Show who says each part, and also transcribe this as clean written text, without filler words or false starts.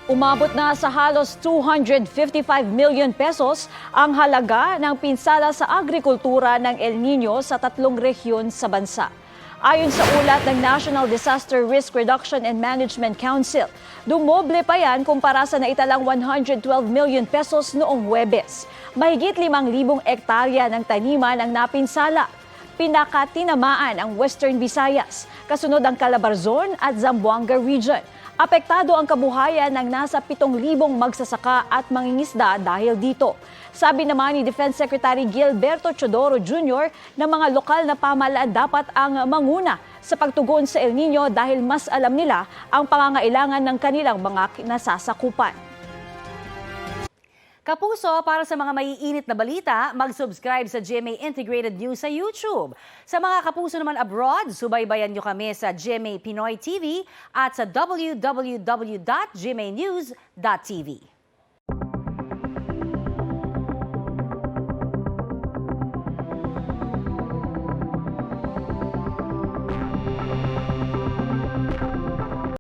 Speaker 1: Umabot na sa halos 255 million pesos ang halaga ng pinsala sa agrikultura ng El Nino sa 3 rehiyon sa bansa. Ayon sa ulat ng National Disaster Risk Reduction and Management Council, dumoble pa yan kumpara sa naitalang 112 million pesos noong Huwebes. Mahigit 5,000 hektarya ng taniman ang napinsala. Pinakatinamaan ang Western Visayas, kasunod ang Calabarzon at Zamboanga Region. Apektado ang kabuhayan ng nasa 7,000 magsasaka at mangingisda dahil dito. Sabi naman ni Defense Secretary Gilberto Chodoro Jr. na mga lokal na pamahalaan dapat ang manguna sa pagtugon sa El Nino dahil mas alam nila ang pangangailangan ng kanilang mga nasasakupan.
Speaker 2: Kapuso, para sa mga maiinit na balita, mag-subscribe sa GMA Integrated News sa YouTube. Sa mga kapuso naman abroad, subaybayan nyo kami sa GMA Pinoy TV at sa www.gmanews.tv.